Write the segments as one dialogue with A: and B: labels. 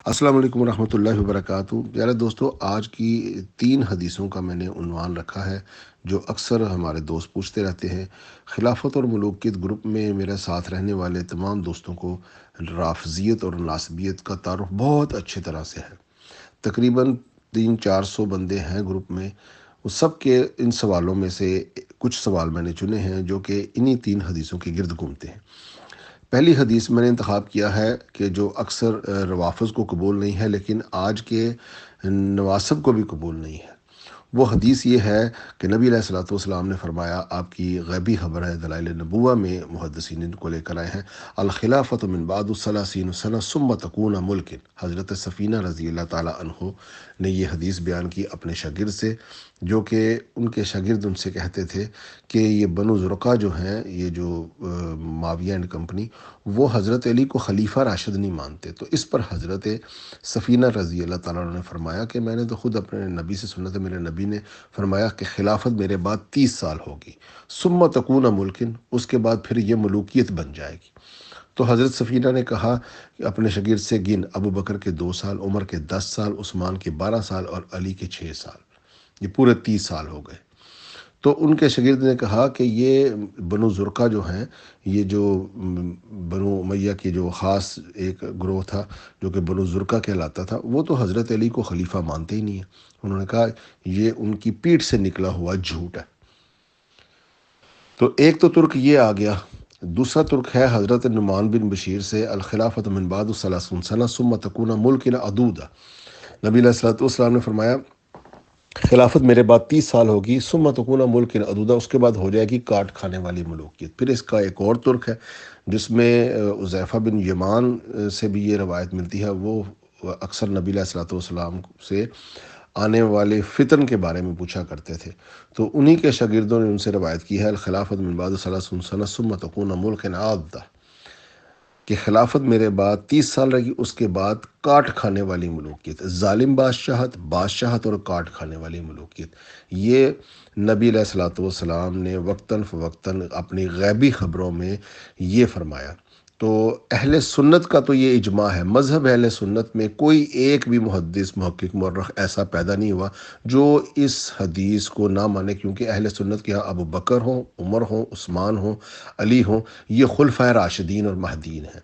A: السلام علیکم ورحمۃ اللہ وبرکاتہ۔ پیارے دوستو، آج کی 3 حدیثوں کا میں نے عنوان رکھا ہے جو اکثر ہمارے دوست پوچھتے رہتے ہیں۔ خلافت اور ملوکیت گروپ میں میرے ساتھ رہنے والے تمام دوستوں کو رافضیت اور ناصبیت کا تعارف بہت اچھی طرح سے ہے۔ تقریباً 300-400 بندے ہیں گروپ میں۔ وہ سب کے ان سوالوں میں سے کچھ سوال میں نے چنے ہیں جو کہ انہی 3 حدیثوں کے گرد گھومتے ہیں۔ پہلی حدیث میں نے انتخاب کیا ہے کہ جو اکثر روافظ کو قبول نہیں ہے لیکن آج کے نواسب کو بھی قبول نہیں ہے۔ وہ حدیث یہ ہے کہ نبی علیہ الصلوۃ والسلام نے فرمایا، آپ کی غیبی خبر ہے دلائل نبوہ میں محدثین ان کو لے کر آئے ہیں، الخلافت من بعد الثلاثین سنہ ثم تکون ملک۔ حضرت سفینہ رضی اللہ تعالیٰ عنہ نے یہ حدیث بیان کی اپنے شاگرد سے، جو کہ ان کے شاگرد ان سے کہتے تھے کہ یہ بنو زرقہ جو ہیں، یہ جو معاویہ اینڈ کمپنی، وہ حضرت علی کو خلیفہ راشد نہیں مانتے۔ تو اس پر حضرت سفینہ رضی اللہ تعالیٰ عنہ نے فرمایا کہ میں نے تو خود اپنے نبی سے سنا تھا، میرے نبی نے فرمایا کہ خلافت میرے بعد 30 سال ہوگی، ثم تکون ملکن، اس کے بعد پھر یہ ملوکیت بن جائے گی۔ تو حضرت سفینہ نے کہا کہ اپنے شاگرد سے گن، ابو بکر کے 2 سال، عمر کے 10 سال، عثمان کے 12 سال اور علی کے 6 سال، یہ پورے 30 سال ہو گئے۔ تو ان کے شاگرد نے کہا کہ یہ بنو زرقہ جو ہیں، یہ جو بنو امیہ کی جو خاص ایک گروہ تھا جو کہ بنو زرقہ کہلاتا تھا، وہ تو حضرت علی کو خلیفہ مانتے ہی نہیں ہیں۔ انہوں نے کہا یہ ان کی پیٹھ سے نکلا ہوا جھوٹ ہے۔ تو ایک تو ترک یہ آ گیا۔ دوسرا ترک ہے حضرت نعمان بن بشیر سے، الخلافت من بعد الثلاثون سنہ ثم تکون ملک عدودا۔ نبی علیہ الصلوۃ والسلام نے فرمایا خلافت میرے بعد 30 سال ہوگی، ثم تکون ملک عدودا، اس کے بعد ہو جائے گی کاٹ کھانے والی ملوکیت۔ پھر اس کا ایک اور ترک ہے جس میں حذیفہ بن یمان سے بھی یہ روایت ملتی ہے۔ وہ اکثر نبی علیہ الصلوۃ والسلام سے آنے والے فتن کے بارے میں پوچھا کرتے تھے، تو انہی کے شاگردوں نے ان سے روایت کی ہے، الخلافت من بعد ثلاثون سنہ ثم تکون ملک عادہ، کہ خلافت میرے بعد 30 سال رہے گی، اس کے بعد کاٹ کھانے والی ملوکیت، ظالم بادشاہت اور کاٹ کھانے والی ملوکیت۔ یہ نبی علیہ الصلوۃ والسلام نے وقتاً فوقتاً اپنی غیبی خبروں میں یہ فرمایا۔ تو اہل سنت کا تو یہ اجماع ہے، مذہب اہل سنت میں کوئی ایک بھی محدث محقق مورخ ایسا پیدا نہیں ہوا جو اس حدیث کو نہ مانے، کیونکہ اہل سنت کے ہاں ابو بکر ہوں، عمر ہوں، عثمان ہوں، علی ہوں، یہ خلفۂ راشدین اور مہدیین ہیں۔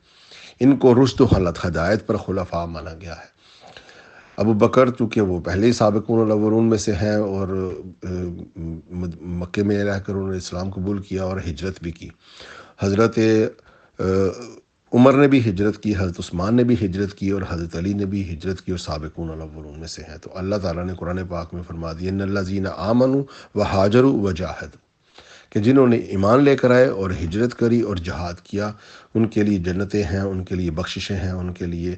A: ان کو رشد و ہدایت پر خلفاء مانا گیا ہے۔ ابو بکر چونکہ وہ پہلے ہی سابقون الاولون میں سے ہیں اور مکے میں رہ کر انہوں نے اسلام قبول کیا اور ہجرت بھی کی۔ حضرت عمر نے بھی ہجرت کی، حضرت عثمان نے بھی ہجرت کی اور حضرت علی نے بھی ہجرت کی اور سابقون الاولون میں سے ہیں۔ تو اللہ تعالیٰ نے قرآن پاک میں فرما دیا، ان الذین آمنوا وہاجروا وجاہدوا، کہ جنہوں نے ایمان لے کر آئے اور ہجرت کری اور جہاد کیا، ان کے لیے جنتیں ہیں، ان کے لیے بخششیں ہیں، ان کے لیے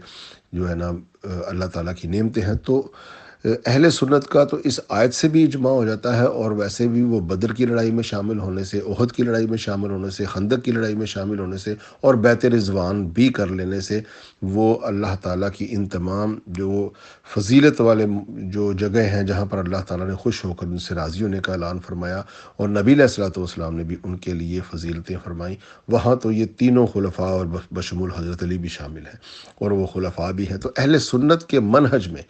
A: جو ہے نا اللہ تعالیٰ کی نعمتیں ہیں۔ تو اہل سنت کا تو اس آیت سے بھی اجماع ہو جاتا ہے، اور ویسے بھی وہ بدر کی لڑائی میں شامل ہونے سے، احد کی لڑائی میں شامل ہونے سے، خندق کی لڑائی میں شامل ہونے سے اور بیعت رضوان بھی کر لینے سے، وہ اللہ تعالیٰ کی ان تمام جو فضیلت والے جو جگہ ہیں جہاں پر اللہ تعالیٰ نے خوش ہو کر ان سے راضی ہونے کا اعلان فرمایا اور نبی علیہ الصلوۃ والسلام نے بھی ان کے لیے فضیلتیں فرمائیں، وہاں تو یہ تینوں خلفاء اور بشمول حضرت علی بھی شامل ہیں اور وہ خلفاء بھی ہیں۔ تو اہل سنت کے منہج میں،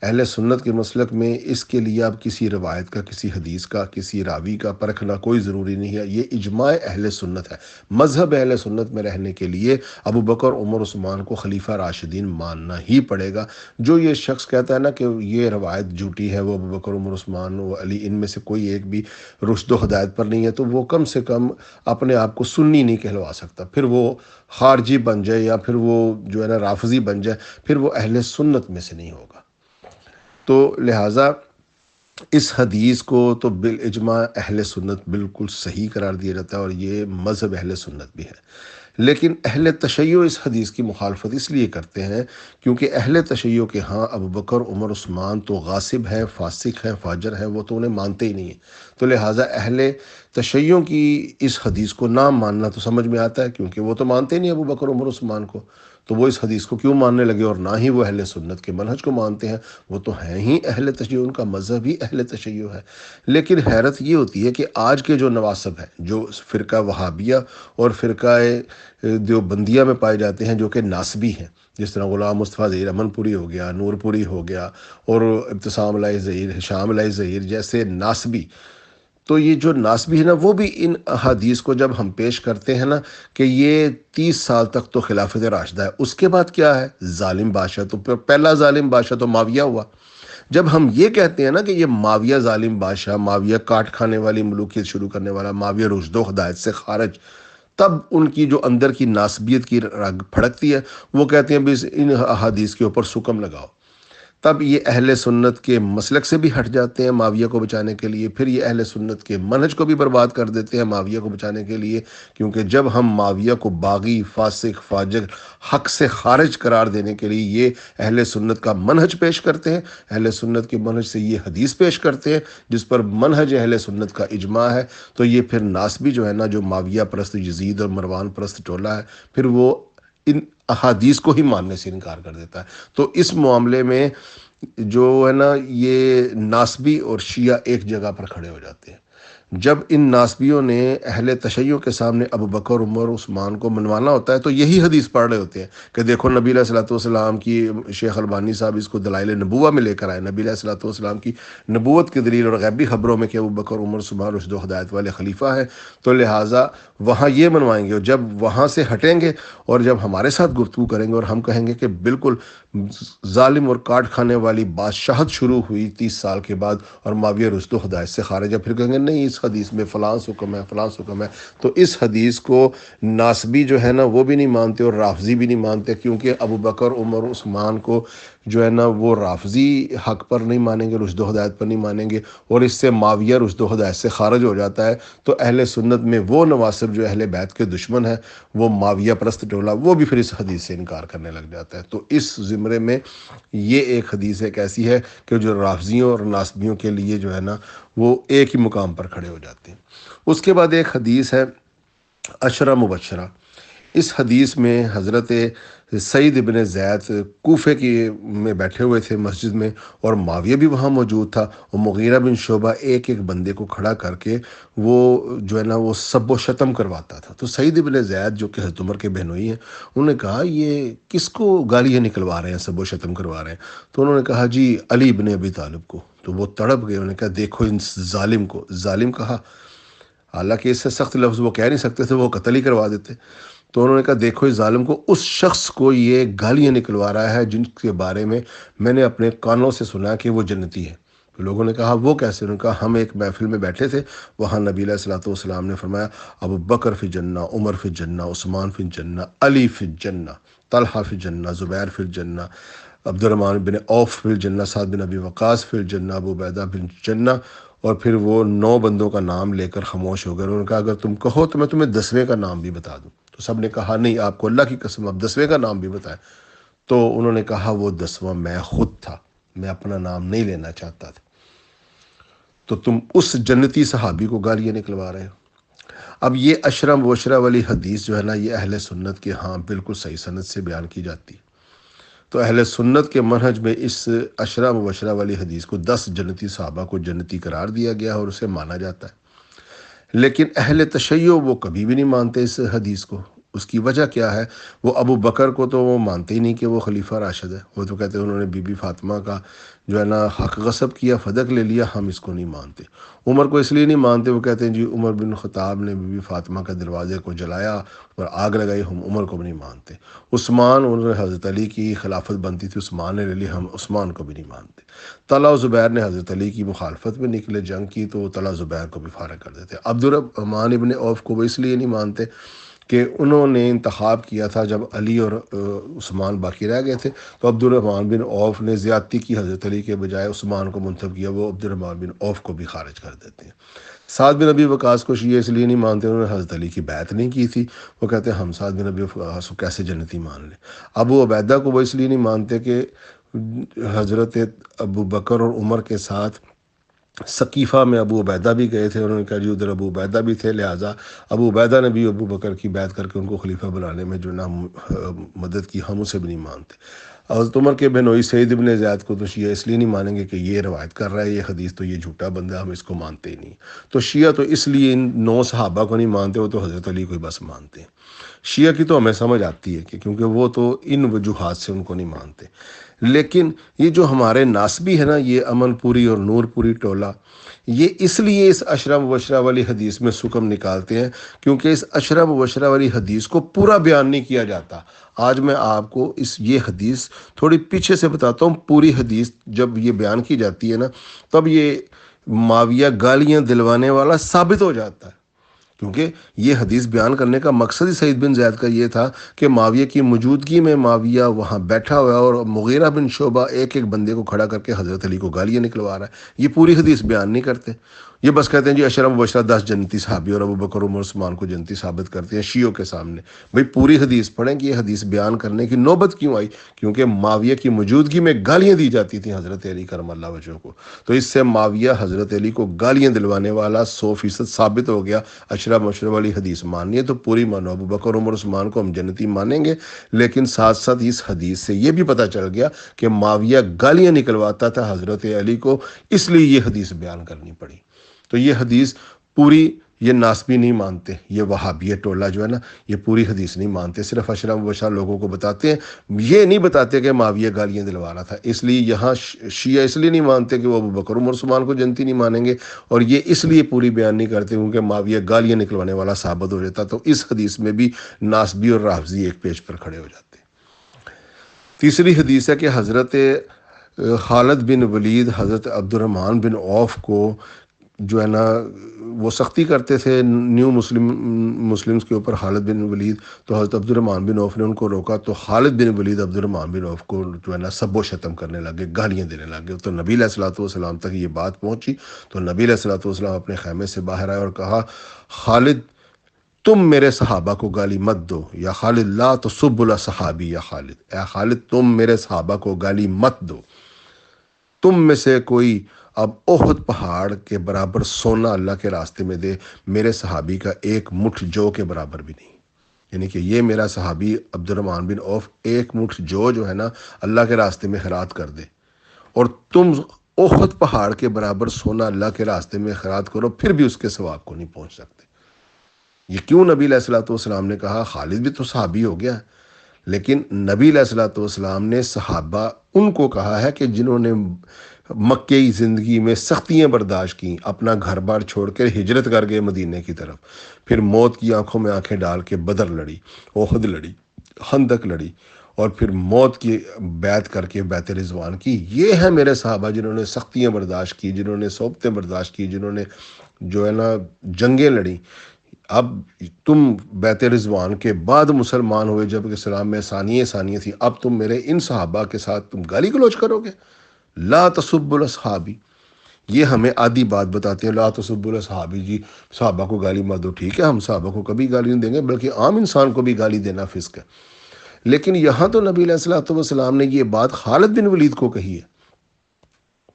A: اہل سنت کے مسلک میں اس کے لیے اب کسی روایت کا، کسی حدیث کا، کسی راوی کا پرکھنا کوئی ضروری نہیں ہے، یہ اجماع اہل سنت ہے۔ مذہب اہل سنت میں رہنے کے لیے ابو بکر، عمر، عثمان کو خلیفہ راشدین ماننا ہی پڑے گا۔ جو یہ شخص کہتا ہے نا کہ یہ روایت جھوٹی ہے، وہ ابو بکر، عمر، عثمان و علی ان میں سے کوئی ایک بھی رشد و ہدایت پر نہیں ہے، تو وہ کم سے کم اپنے آپ کو سنی نہیں کہلوا سکتا، پھر وہ خارجی بن جائے یا پھر وہ جو ہے نا رافضی بن جائے، پھر وہ اہل سنت میں سے نہیں ہوگا۔ تو لہٰذا اس حدیث کو تو بالاجماع اہل سنت بالکل صحیح قرار دیا جاتا ہے اور یہ مذہب اہل سنت بھی ہے۔ لیکن اہل تشیع اس حدیث کی مخالفت اس لیے کرتے ہیں کیونکہ اہل تشیع کے ہاں ابو بکر، عمر، عثمان تو غاصب ہیں، فاسق ہیں، فاجر ہیں، وہ تو انہیں مانتے ہی نہیں ہیں۔ تو لہٰذا اہل تشیع کی اس حدیث کو نہ ماننا تو سمجھ میں آتا ہے، کیونکہ وہ تو مانتے ہی نہیں ابو بکر، عمر، عثمان کو۔ تو وہ اس حدیث کو کیوں ماننے لگے اور نہ ہی وہ اہل سنت کے منہج کو مانتے ہیں؟ وہ تو ہیں ہی اہل تشیع، ان کا مذہب ہی اہل تشیع ہے۔ لیکن حیرت یہ ہوتی ہے کہ آج کے جو نواسب ہیں، جو فرقہ وہابیہ اور فرقہ دیوبندیہ میں پائے جاتے ہیں، جو کہ ناسبی ہیں، جس طرح غلام مصطفیٰ ظہیر امن پوری ہو گیا، نور پوری ہو گیا، اور ابتسام الہی ظہیر، ہشام الہی ظہیر جیسے ناسبی، تو یہ جو ناسبی ہے نا، وہ بھی ان احادیث کو جب ہم پیش کرتے ہیں نا کہ یہ 30 سال تک تو خلافت راشدہ ہے، اس کے بعد کیا ہے؟ ظالم بادشاہ، تو پہلا ظالم بادشاہ تو معاویہ ہوا۔ جب ہم یہ کہتے ہیں نا کہ یہ معاویہ ظالم بادشاہ، معاویہ کاٹ کھانے والی ملوکیت شروع کرنے والا، معاویہ رشد و ہدایت سے خارج، تب ان کی جو اندر کی ناسبیت کی رگ پھڑکتی ہے، وہ کہتے ہیں بھی ان احادیث کے اوپر سکم لگاؤ۔ تب یہ اہل سنت کے مسلک سے بھی ہٹ جاتے ہیں معاویہ کو بچانے کے لیے، پھر یہ اہل سنت کے منہج کو بھی برباد کر دیتے ہیں معاویہ کو بچانے کے لیے، کیونکہ جب ہم معاویہ کو باغی، فاسق، فاجر، حق سے خارج قرار دینے کے لیے یہ اہل سنت کا منہج پیش کرتے ہیں، اہل سنت کے منہج سے یہ حدیث پیش کرتے ہیں جس پر منہج اہل سنت کا اجماع ہے، تو یہ پھر ناسبی جو ہے نا، جو معاویہ پرست، یزید اور مروان پرست ٹولہ ہے، پھر وہ ان احادیث کو ہی ماننے سے انکار کر دیتا ہے۔ تو اس معاملے میں جو ہے نا، یہ ناسبی اور شیعہ ایک جگہ پر کھڑے ہو جاتے ہیں۔ جب ان ناسبیوں نے اہل تشیع کے سامنے ابو بکر، عمر، عثمان کو منوانا ہوتا ہے تو یہی حدیث پڑھ رہے ہوتے ہیں کہ دیکھو نبی علیہ الصلوۃ والسلام کی، شیخ البانی صاحب اس کو دلائل نبوہ میں لے کر آئے، نبی علیہ الصلوۃ والسلام کی نبوت کی دلیل اور غیبی خبروں میں کہ ابو بکر، عمر، عثمان رشد و ہدایت والے خلیفہ ہیں، تو لہٰذا وہاں یہ منوائیں گے، اور جب وہاں سے ہٹیں گے اور جب ہمارے ساتھ گفتگو کریں گے اور ہم کہیں گے کہ بالکل ظالم اور کاٹ کھانے والی بادشاہت شروع ہوئی 30 سال کے بعد اور معاویہ رشد و ہدایت سے خارج ہے، پھر کہیں گے نہیں، اس حدیث میں فلاں حکم ہے، فلاں حکم ہے، تو اس حدیث کو ناسبی جو ہے نا وہ بھی نہیں مانتے اور رافضی بھی نہیں مانتے، کیونکہ ابو بکر، عمر، عثمان کو جو ہے نا وہ رافضی حق پر نہیں مانیں گے، رشد و ہدایت پر نہیں مانیں گے، اور اس سے معاویہ رشد و ہدایت سے خارج ہو جاتا ہے، تو اہل سنت میں وہ نواسب جو اہل بیت کے دشمن ہیں، وہ معاویہ پرست ٹولہ، وہ بھی پھر اس حدیث سے انکار کرنے لگ جاتا ہے۔ تو اس زمرے میں یہ ایک حدیث ایک ایسی ہے کہ جو رافضیوں اور ناسبیوں کے لیے جو ہے نا وہ ایک ہی مقام پر کھڑے ہو جاتے ہیں۔ اس کے بعد ایک حدیث ہے عشرہ مبشرہ۔ اس حدیث میں حضرت سعید ابن زید کوفے کی میں بیٹھے ہوئے تھے مسجد میں، اور معاویہ بھی وہاں موجود تھا، اور مغیرہ بن شعبہ ایک ایک بندے کو کھڑا کر کے وہ جو ہے نا وہ سب و شتم کرواتا تھا۔ تو سعید ابن زید جو کہ حضرت عمر کے بہنوئی ہیں، انہوں نے کہا یہ کس کو گالیاں نکلوا رہے ہیں، سب و شتم کروا رہے ہیں؟ تو انہوں نے کہا جی علی ابن ابی طالب کو۔ تو وہ تڑپ گئے، انہوں نے کہا دیکھو ان ظالم کو، ظالم کہا، حالانکہ اس سے سخت لفظ وہ کہہ نہیں سکتے تھے، وہ قتل ہی کروا دیتے۔ تو انہوں نے کہا دیکھو اس ظالم کو، اس شخص کو یہ گالیاں نکلوا رہا ہے جن کے بارے میں نے اپنے کانوں سے سنا کہ وہ جنتی ہے۔ تو لوگوں نے کہا وہ کیسے؟ انہوں نے کہا ہم ایک محفل میں بیٹھے تھے، وہاں نبی علیہ الصلوۃ والسلام نے فرمایا ابو بکر فی الجنہ، عمر فی الجنہ، عثمان فی الجنہ، علی فی الجنہ، طلحہ فی الجنہ، زبیر فی الجنہ، عبد الرحمن بن عوف فی الجنہ، سعد بن ابی وقاص فی الجنہ، ابو عبیدہ فی الجنہ، اور پھر وہ 9 بندوں کا نام لے کر خاموش ہو گئے۔ انہوں نے کہا اگر تم کہو تو میں تمہیں 10ویں کا نام بھی بتا دوں۔ تو سب نے کہا نہیں، آپ کو اللہ کی قسم آپ 10ویں کا نام بھی بتائیں۔ تو انہوں نے کہا وہ 10واں میں خود تھا، میں اپنا نام نہیں لینا چاہتا تھا۔ تو تم اس جنتی صحابی کو گالیاں نکلوا رہے ہو۔ اب یہ عشرہ مبشرہ والی حدیث جو ہے نا، یہ اہل سنت کے ہاں بالکل صحیح سند سے بیان کی جاتی ہے۔ تو اہل سنت کے منہج میں اس عشرہ مبشرہ والی حدیث کو 10 جنتی صحابہ کو جنتی قرار دیا گیا ہے اور اسے مانا جاتا ہے۔ لیکن اہل تشیع وہ کبھی بھی نہیں مانتے اس حدیث کو۔ اس کی وجہ کیا ہے؟ وہ ابو بکر کو تو وہ مانتے ہی نہیں کہ وہ خلیفہ راشد ہے، وہ تو کہتے ہیں انہوں نے بی بی فاطمہ کا جو ہے نا حق غصب کیا، فدق لے لیا، ہم اس کو نہیں مانتے۔ عمر کو اس لیے نہیں مانتے، وہ کہتے ہیں جی عمر بن خطاب نے بی بی فاطمہ کا دروازے کو جلایا اور آگ لگائی، ہم عمر کو بھی نہیں مانتے۔ عثمان، انہوں نے حضرت علی کی خلافت بنتی تھی، عثمان نے لے لی، ہم عثمان کو بھی نہیں مانتے۔ طلحہ و زبیر نے حضرت علی کی مخالفت میں نکلے، جنگ کی، تو طلحہ زبیر کو بھی فارغ کر دیتے۔ عبد الرحمن ابن عوف کو وہ اس لیے نہیں مانتے کہ انہوں نے انتخاب کیا تھا جب علی اور عثمان باقی رہ گئے تھے، تو عبد الرحمن بن عوف نے زیادتی کی، حضرت علی کے بجائے عثمان کو منتخب کیا، وہ عبد الرحمن بن عوف کو بھی خارج کر دیتے ہیں۔ سعد بن ابی وقاص کو شیعہ اس لیے نہیں مانتے، انہوں نے حضرت علی کی بیعت نہیں کی تھی، وہ کہتے ہیں ہم سعد بن ابی وقاص کو کیسے جنتی مان لیں۔ ابو عبیدہ کو وہ اس لیے نہیں مانتے کہ حضرت ابو بکر اور عمر کے ساتھ ثقیفہ میں ابو عبیدہ بھی گئے تھے، انہوں نے کہا جی ادھر ابو عبیدہ بھی تھے، لہٰذا ابو عبیدہ نے بھی ابو بکر کی بیعت کر کے ان کو خلیفہ بنانے میں جو نا مدد کی، ہم اسے بھی نہیں مانتے۔ حضرت عمر کے بنوئی سعید ابن زیاد کو تو شیعہ اس لیے نہیں مانیں گے کہ یہ روایت کر رہا ہے یہ حدیث، تو یہ جھوٹا بندہ، ہم اس کو مانتے ہی نہیں۔ تو شیعہ تو اس لیے ان 9 صحابہ کو نہیں مانتے، وہ تو حضرت علی کو ہی بس مانتے ہیں۔ شیعہ کی تو ہمیں سمجھ آتی ہے کہ کیونکہ وہ تو ان وجوہات سے ان کو نہیں مانتے۔ لیکن یہ جو ہمارے ناسبی ہے نا، یہ امن پوری اور نور پوری ٹولہ، یہ اس لیے اس اشرا مبشرہ والی حدیث میں سکم نکالتے ہیں کیونکہ اس اشرا مبشرہ والی حدیث کو پورا بیان نہیں کیا جاتا۔ آج میں آپ کو یہ حدیث تھوڑی پیچھے سے بتاتا ہوں۔ پوری حدیث جب یہ بیان کی جاتی ہے نا، تب یہ معاویہ گالیاں دلوانے والا ثابت ہو جاتا ہے، کیونکہ یہ حدیث بیان کرنے کا مقصد ہی سعید بن زید کا یہ تھا کہ معاویہ کی موجودگی میں معاویہ وہاں بیٹھا ہوا ہے اور مغیرہ بن شعبہ ایک ایک بندے کو کھڑا کر کے حضرت علی کو گالیاں نکلوا رہا ہے۔ یہ پوری حدیث بیان نہیں کرتے، یہ بس کہتے ہیں جی اشرا مبشرہ 10 جنتی صحابی اور ابو بکر عمر عثمان کو جنتی ثابت کرتے ہیں شیعوں کے سامنے۔ بھئی پوری حدیث پڑھیں کہ یہ حدیث بیان کرنے کی نوبت کیوں آئی؟ کیونکہ معاویہ کی موجودگی میں گالیاں دی جاتی تھیں حضرت علی کرم اللہ وجہہ کو، تو اس سے معاویہ حضرت علی کو گالیاں دلوانے والا 100% ثابت ہو گیا۔ اشرا مبشرہ والی حدیث ماننی ہے تو پوری مانو، ابو بکر عمر عثمان کو ہم جنتی مانیں گے، لیکن ساتھ ساتھ اس حدیث سے یہ بھی پتہ چل گیا کہ معاویہ گالیاں نکلواتا تھا حضرت علی کو، اس لیے یہ حدیث بیان کرنی پڑی۔ تو یہ حدیث پوری یہ ناسبی نہیں مانتے، یہ وہابیہ ٹولہ جو ہے نا یہ پوری حدیث نہیں مانتے، صرف اشرا مبشرہ لوگوں کو بتاتے ہیں، یہ نہیں بتاتے کہ معاویہ گالیاں دلوا رہا تھا۔ اس لیے یہاں شیعہ اس لیے نہیں مانتے کہ وہ ابو بکر عمر عثمان کو جنتی نہیں مانیں گے، اور یہ اس لیے پوری بیان نہیں کرتے کیونکہ معاویہ گالیاں نکلوانے والا ثابت ہو جاتا، تو اس حدیث میں بھی ناسبی اور رافضی ایک پیج پر کھڑے ہو جاتے۔ تیسری حدیث ہے کہ حضرت خالد بن ولید حضرت عبد الرحمن بن عوف کو جو ہے نا وہ سختی کرتے تھے نیو مسلمز کے اوپر، خالد بن ولید، تو حضرت عبد الرحمن بن عوف نے ان کو روکا، تو خالد بن ولید عبد الرحمن بن عوف کو جو ہے نا سب و شتم کرنے لگے، گالیاں دینے لگے۔ تو نبی علیہ الصلوۃ والسلام تک یہ بات پہنچی، تو نبی علیہ الصلوۃ والسلام اپنے خیمے سے باہر آئے اور کہا خالد تم میرے صحابہ کو گالی مت دو، یا خالد لا تسب الصحابی، یا خالد اے خالد تم میرے صحابہ کو گالی مت دو، تم میں سے کوئی اب احد پہاڑ کے برابر سونا اللہ کے راستے میں دے، میرے صحابی کا ایک مٹھ جو کے برابر بھی نہیں، یعنی کہ یہ میرا صحابی عبد الرحمن بن عوف ایک مٹھ جو ہے نا اللہ کے راستے میں خیرات کر دے، اور تم احد پہاڑ کے برابر سونا اللہ کے راستے میں خیرات کرو، پھر بھی اس کے ثواب کو نہیں پہنچ سکتے۔ یہ کیوں نبی علیہ الصلوۃ والسلام نے کہا؟ خالد بھی تو صحابی ہو گیا، لیکن نبی علیہ الصلوۃ والسلام نے صحابہ ان کو کہا ہے کہ جنہوں نے مکئی زندگی میں سختیاں برداشت کی، اپنا گھر بار چھوڑ کر ہجرت کر گئے مدینے کی طرف، پھر موت کی آنکھوں میں آنکھیں ڈال کے بدر لڑی، احد لڑی، خندق لڑی، اور پھر موت کی بیعت کر کے بیعت رضوان کی، یہ ہے میرے صحابہ جنہوں نے سختیاں برداشت کی، جنہوں نے صحبتیں برداشت کی، جنہوں نے جو ہے نا جنگیں لڑیں۔ اب تم بیعت رضوان کے بعد مسلمان ہوئے، جب کہ اسلام میں ثانیہ تھی، اب تم میرے ان صحابہ کے ساتھ تم گالی گلوچ کرو گے؟ لا تسب الاصحابی، یہ ہمیں آدھی بات بتاتے ہیں، لا تسب الاصحابی، جی صحابہ کو گالی مت دو، ٹھیک ہے ہم صحابہ کو کبھی گالی نہیں دیں گے، بلکہ عام انسان کو بھی گالی دینا فسق ہے، لیکن یہاں تو نبی علیہ الصلوۃ والسلام نے یہ بات خالد بن ولید کو کہی ہے،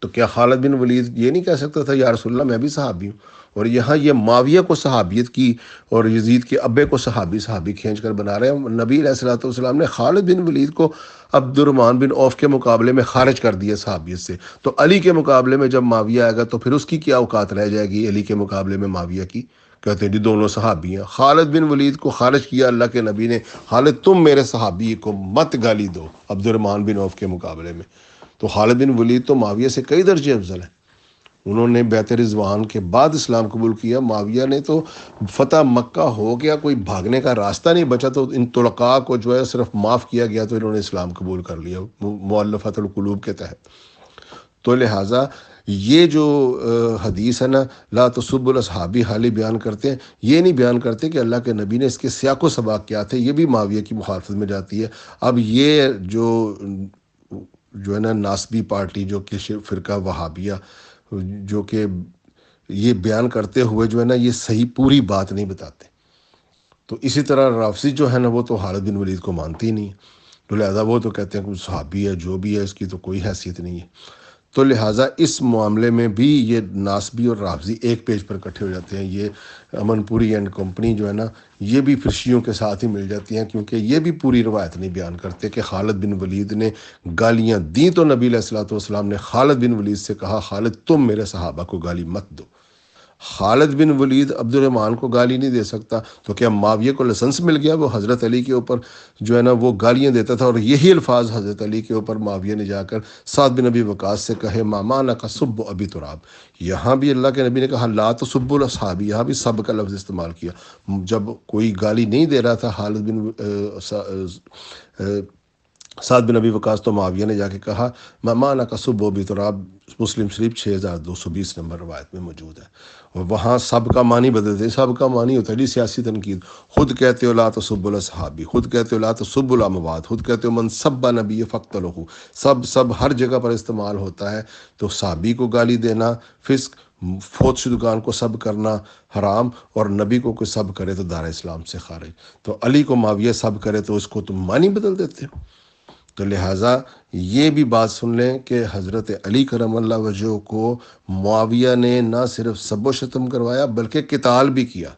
A: تو کیا خالد بن ولید یہ نہیں کہہ سکتا تھا یا رسول اللہ میں بھی صحابی ہوں؟ اور یہاں یہ معاویہ کو صحابیت کی اور یزید کے ابے کو صحابی کھینچ کر بنا رہے ہیں۔ نبی علیہ الصلوۃ والسلام نے خالد بن ولید کو عبد الرحمن بن عوف کے مقابلے میں خارج کر دیا صحابیت سے، تو علی کے مقابلے میں جب معاویہ آئے گا تو پھر اس کی کیا اوقات رہ جائے گی علی کے مقابلے میں معاویہ کی؟ کہتے ہیں جی دونوں صحابی ہیں۔ خالد بن ولید کو خارج کیا اللہ کے نبی نے، خالد تم میرے صحابی کو مت گالی دو عبد الرحمن بن عوف کے مقابلے میں، تو خالد بن ولید تو معاویہ سے کئی درجے افضل ہیں، انہوں نے بیعت رضوان کے بعد اسلام قبول کیا، معاویہ نے تو فتح مکہ ہو گیا، کوئی بھاگنے کا راستہ نہیں بچا، تو ان طلقاء کو جو ہے صرف معاف کیا گیا تو انہوں نے اسلام قبول کر لیا مؤلفۃ القلوب کے تحت۔ تو لہٰذا یہ جو حدیث ہے نا لا تسب الاصحابی، حالی بیان کرتے ہیں، یہ نہیں بیان کرتے کہ اللہ کے نبی نے اس کے سیاق و سباق کیا تھے، یہ بھی معاویہ کی مخالفت میں جاتی ہے۔ اب یہ جو ہے نا ناسبی پارٹی جو کہ فرقہ وہابیہ جو کہ یہ بیان کرتے ہوئے جو ہے نا یہ صحیح پوری بات نہیں بتاتے، تو اسی طرح رافضی جو ہے نا وہ تو خالد بن ولید کو مانتے ہی نہیں، تو لہذا وہ تو کہتے ہیں کہ صحابی ہے جو بھی ہے اس کی تو کوئی حیثیت نہیں ہے۔ تو لہٰذا اس معاملے میں بھی یہ ناسبی اور رافضی ایک پیج پر اکٹھے ہو جاتے ہیں۔ یہ امن پوری اینڈ کمپنی جو ہے نا، یہ بھی پھر شیعوں کے ساتھ ہی مل جاتی ہیں، کیونکہ یہ بھی پوری روایت نہیں بیان کرتے کہ خالد بن ولید نے گالیاں دیں تو نبی علیہ الصلوۃ والسلام نے خالد بن ولید سے کہا خالد تم میرے صحابہ کو گالی مت دو۔ خالد بن ولید عبد الرحمن کو گالی نہیں دے سکتا، تو کیا معاویہ کو لائسنس مل گیا وہ حضرت علی کے اوپر جو ہے نا وہ گالیاں دیتا تھا؟ اور یہی الفاظ حضرت علی کے اوپر معاویہ نے جا کر سعد بن ابی وقاص سے کہے ماما نہ کا سب ابی تراب۔ یہاں بھی اللہ کے نبی نے کہا لا تسبوا الاصحاب، یہاں بھی سب کا لفظ استعمال کیا۔ جب کوئی گالی نہیں دے رہا تھا خالد بن سعد بن ابی وقاص، تو معاویہ نے جا کے کہا ماما نہ کا سب ابی تراب، مسلم شریف 6220 نمبر روایت میں موجود ہے۔ اور وہاں سب کا معنی بدلتے ہیں، سب کا معنی ہوتا ہے جی سیاسی تنقید۔ خود کہتے ہو لا تسبوا الاصحابی، خود کہتے ہو لا تسبوا الاموات، خود کہتے ہو من سب نبی فاقتلوہ، سب ہر جگہ پر استعمال ہوتا ہے۔ تو صحابی کو گالی دینا فسق، فوت شدگان کو سب کرنا حرام، اور نبی کو کوئی سب کرے تو دار اسلام سے خارج۔ تو علی کو معاویہ سب کرے تو اس کو تم معنی بدل دیتے ہو۔ تو لہٰذا یہ بھی بات سن لیں کہ حضرت علی کرم اللہ وجہہ کو معاویہ نے نہ صرف سب و شتم کروایا بلکہ قتال بھی کیا۔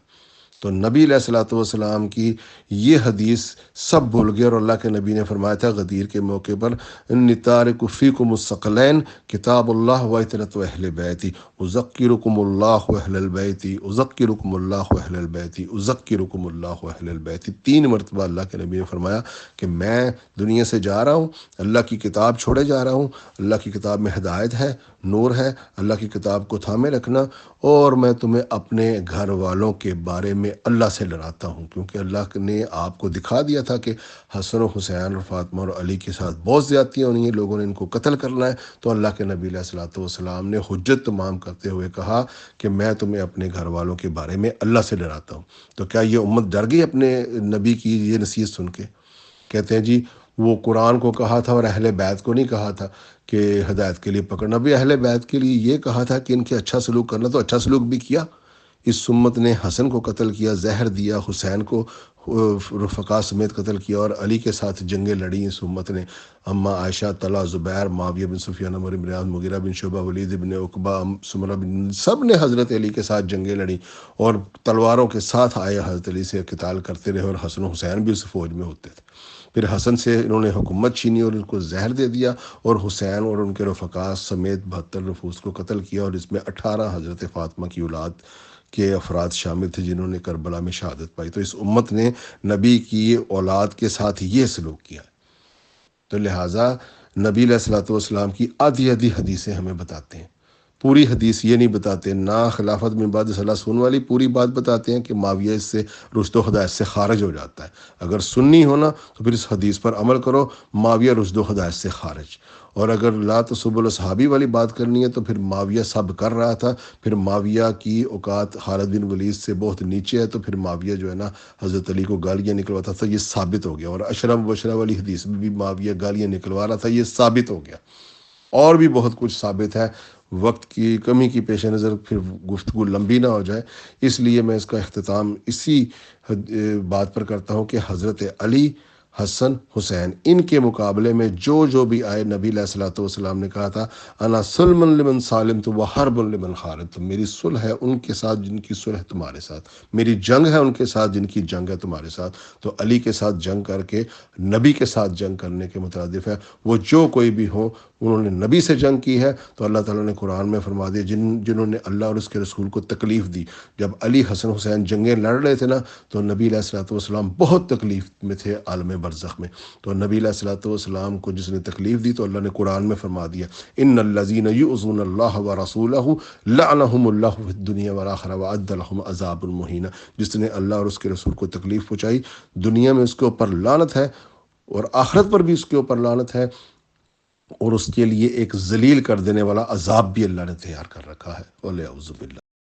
A: تو نبی علیہ الصلوۃ والسلام کی یہ حدیث سب بھول گئے، اور اللہ کے نبی نے فرمایا تھا غدیر کے موقع پر انی تارک فیکم الثقلین کتاب اللہ و اطرۃ اہل بیتی اذکرکم اللہ اہل البیت اذکرکم اللہ اہل البیت اذکرکم اللہ اہل البیت۔ 3 مرتبہ اللہ کے نبی نے فرمایا کہ میں دنیا سے جا رہا ہوں، اللہ کی کتاب چھوڑے جا رہا ہوں، اللہ کی کتاب میں ہدایت ہے، نور ہے، اللہ کی کتاب کو تھامے رکھنا، اور میں تمہیں اپنے گھر والوں کے بارے میں اللہ سے ڈراتا ہوں، کیونکہ اللہ نے آپ کو دکھا دیا تھا کہ حسن و حسین اور فاطمہ اور علی کے ساتھ بہت زیادتیاں ہونی ہیں، لوگوں نے ان کو قتل کرنا ہے۔ تو اللہ کے نبی علیہ الصلوۃ والسلام نے حجت تمام کرتے ہوئے کہا کہ میں تمہیں اپنے گھر والوں کے بارے میں اللہ سے ڈراتا ہوں۔ تو کیا یہ امت ڈر گئی اپنے نبی کی یہ نصیحت سن کے؟ کہتے ہیں جی وہ قرآن کو کہا تھا اور اہل بیت کو نہیں کہا تھا کہ ہدایت کے لیے پکڑنا، بھی اہل بیت کے لیے یہ کہا تھا کہ ان کے اچھا سلوک کرنا، تو اچھا سلوک بھی کیا۔ اس امت نے حسن کو قتل کیا، زہر دیا، حسین کو رفقا سمیت قتل کیا، اور علی کے ساتھ جنگیں لڑی اس امت نے۔ اما عائشہ، طلحہ، زبیر، معاویہ بن سفیان، عمر بن عاص، مغیرہ بن شعبہ، ولید بن عقبہ، سمرہ بن، سب نے حضرت علی کے ساتھ جنگیں لڑی اور تلواروں کے ساتھ آئے حضرت علی سے قتال کرتے رہے، اور حسن و حسین بھی اس فوج میں ہوتے تھے۔ پھر حسن سے انہوں نے حکومت چھینی اور ان کو زہر دے دیا، اور حسین اور ان کے رفقا سمیت 72 نفوس کو قتل کیا، اور اس میں 18 حضرت فاطمہ کی اولاد کے افراد شامل تھے جنہوں نے کربلا میں شہادت پائی۔ تو اس امت نے نبی کی اولاد کے ساتھ یہ سلوک کیا۔ تو لہٰذا نبی علیہ الصلوۃ والسلام کی آدھی حدیثیں ہمیں بتاتے ہیں، پوری حدیث یہ نہیں بتاتے، نہ خلافت میں بعد صلاح سن والی پوری بات بتاتے ہیں کہ معاویہ اس سے رشد و ہدایت سے خارج ہو جاتا ہے۔ اگر سنی ہونا تو پھر اس حدیث پر عمل کرو، معاویہ رشد و ہدایت سے خارج۔ اور اگر لا تسبوا الاصحابی والی بات کرنی ہے تو پھر معاویہ سب کر رہا تھا، پھر معاویہ کی اوقات خالد بن ولید سے بہت نیچے ہے، تو پھر معاویہ جو ہے نا حضرت علی کو گالیاں نکلواتا تھا، یہ ثابت ہو گیا۔ اور اشرف بشرا والی حدیث میں بھی معاویہ گالیاں نکلوا رہا تھا، یہ ثابت ہو گیا۔ اور بھی بہت کچھ ثابت ہے، وقت کی کمی کی پیش نظر پھر گفتگو لمبی نہ ہو جائے، اس لیے میں اس کا اختتام اسی بات پر کرتا ہوں کہ حضرت علی، حسن، حسین، ان کے مقابلے میں جو بھی آئے، نبی علیہ الصلوۃ والسلام نے کہا تھا انا سلم لمن سالمت و حرب لمن حاربت، میری صلح ہے ان کے ساتھ جن کی صلح تمہارے ساتھ، میری جنگ ہے ان کے ساتھ جن کی جنگ ہے تمہارے ساتھ۔ تو علی کے ساتھ جنگ کر کے نبی کے ساتھ جنگ کرنے کے مترادف ہے۔ وہ جو کوئی بھی ہو، انہوں نے نبی سے جنگ کی ہے، تو اللہ تعالیٰ نے قرآن میں فرما دیا جنہوں نے اللہ اور اس کے رسول کو تکلیف دی۔ جب علی، حسن، حسین جنگیں لڑ رہے تھے نا، تو نبی علیہ الصلوۃ والسلام بہت تکلیف میں تھے عالم برزخ میں۔ تو نبی علیہ الصلوۃ والسلام کو جس نے تکلیف دی تو اللہ نے قرآن میں فرما دیا ان الذین یؤذون اللہ ورسولہ لعنہم اللہ فی الدنیا والآخرہ واعد لہم عذاب مہین۔ جس نے اللہ اور اس کے رسول کو تکلیف پہنچائی، دنیا میں اس کے اوپر لعنت ہے، اور آخرت پر بھی اس کے اوپر لعنت ہے، اور اس کے لیے ایک ذلیل کر دینے والا عذاب بھی اللہ نے تیار کر رکھا ہے۔ وَلِيَعُوذُ بِاللَّهِ۔